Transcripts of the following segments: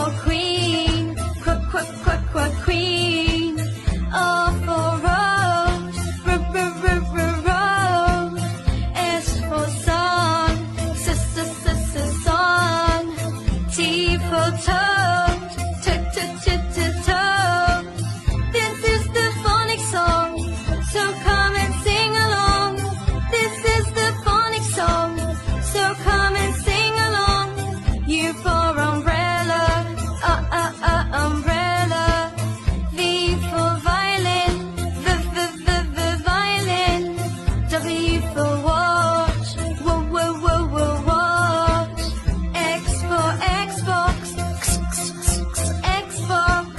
for queen, quack, quack, quack, quack, queen. O for rose, rose. S for song, song. T for toad, toad. This is the phonics song, so come and sing along. This is the phonics song, so come and sing along. U for umbrella, umbrella. V for violin, violin. W for watch, watch. X for Xbox, Xbox.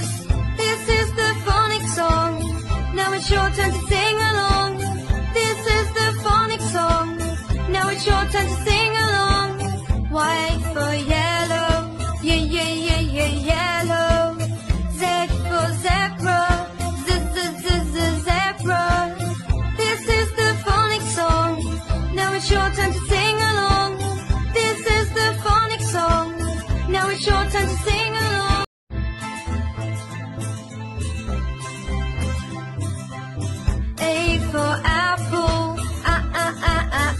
This is the phonics song, now it's your turn to sing along. This is the phonics song, now it's your turn to sing along. Y for yellow, yellow. Z for zebra, zebra. This is the phonics song, now it's your turn to sing along. This is the phonics song, now it's your turn to sing along. A for apple,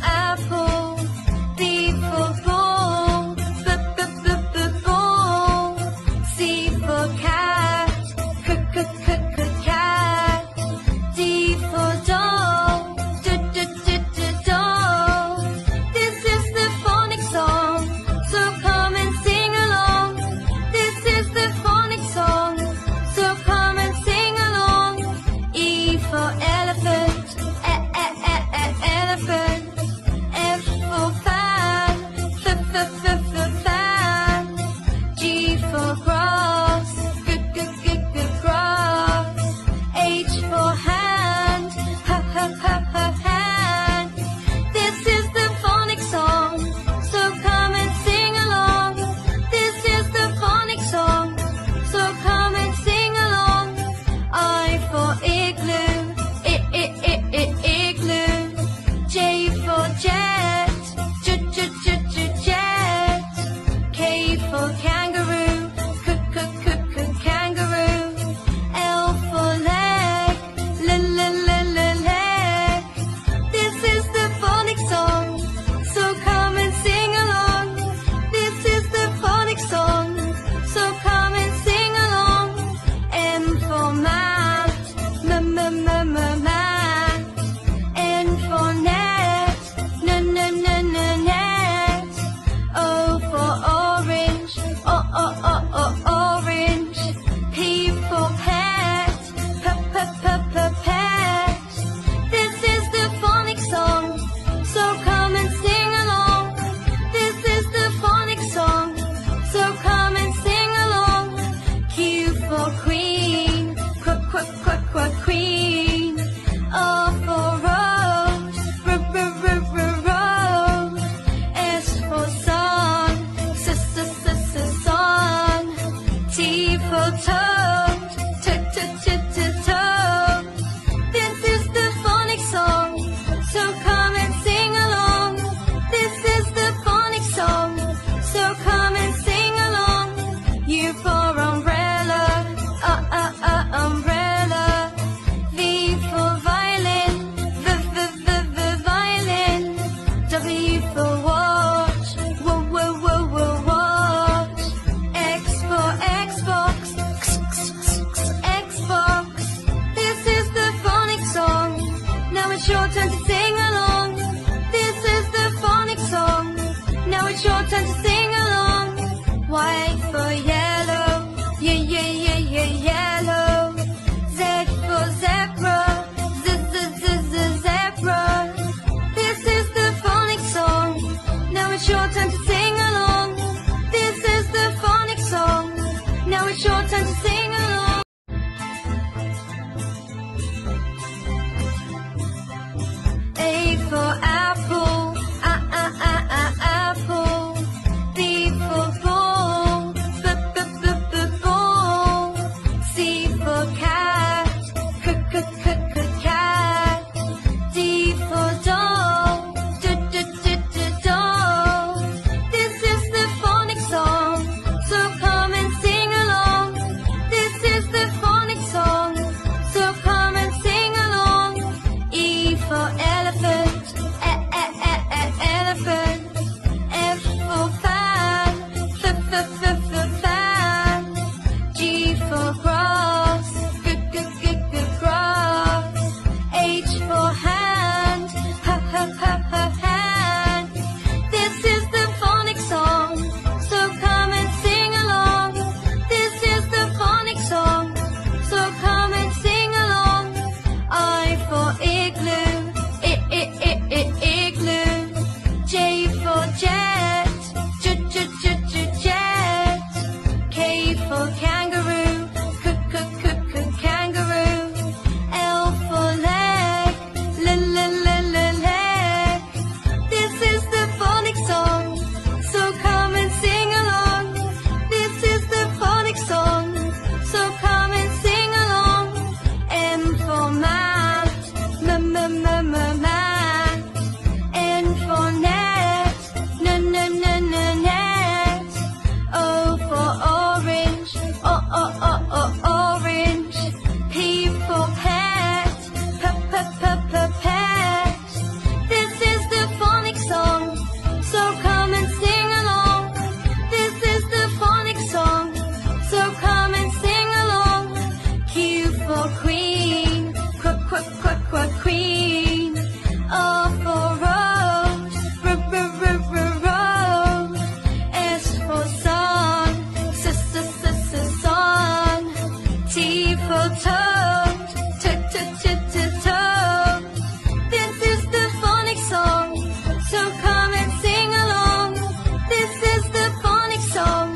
apple. B for ball, ball. C for cat, cat. D for doll, doll. This is the phonics song, so come and sing along. This is the phonics song, so come and sing along. E for elephant, elephant. F for fan, fan. G for grass, grass. H for hand, hand. This is the phonics song, so come and sing along. This is the phonics song, so come and sing along. I for igloo, igloo. J for jet, jet. K for kangaroo, kangaroo. L for leg, leg. This is the phonics song, so come and sing along. This is the phonics song, so come and sing along. M for mat, mat. N for net, net. O for orange, orange. P for pet, pet. This is the phonics song, so come and sing along. This is the phonics song, so come and sing along. Q for queen, quack, quack, quack, quack, queen. R for rose, rose. S for song, song. T for toad, toad. This is the phonics song, so come and sing along. This is the phonics song, so come and sing along. U for umbrella, umbrella. V for violin, violin. W for watch, watch. X for Xbox, Xbox. This is the phonics song, now it's your turn to sing along. This is the phonics song, now it's your turn to sing along. Y for yellow, yellow. Z for zebra, zebra. This is the phonics song, now it's your turn to sing along. This is the phonics song, now it's your turn to sing along. A for apple, apple. B for ball, fan. G for grass, grass. H for hand, hand. This is the phonics song, so come and sing along. This is the phonics song, so come and sing along. I for igloo, igloo. J for jet, jet. K for kangaroo, kangaroo. L for leg, leg. This is the phonics song, so come and sing along. This is the phonics song, so come and sing along. M for mat, mat. N for net, net. O for orange, orange. P for pet, pet. This is the phonics song, so come and sing along. This is the phonics song, so come and sing along. Q for queen, queen. R for rose, rose. S for sun, sun. T for toad, toad. This is the phonics song, so come and sing along. This is the phonics song,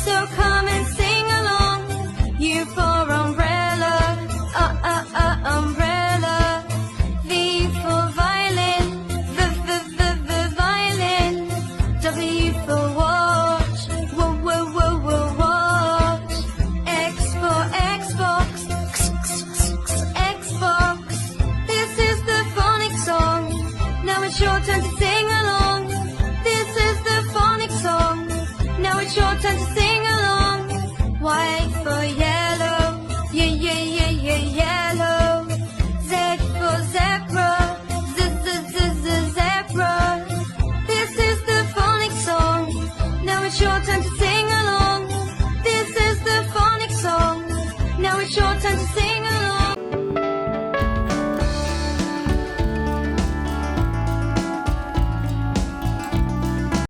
so come and sing along. U for umbrella, umbrella. V for violin, violin. W for watch, watch. X for Xbox, Xbox. This is the phonics song, now it's your turn to sing along. This is the phonics song, now it's your turn to sing along. Y for yellow, yellow. Z for zebra, zebra. This is the phonics song, now it's your turn to sing.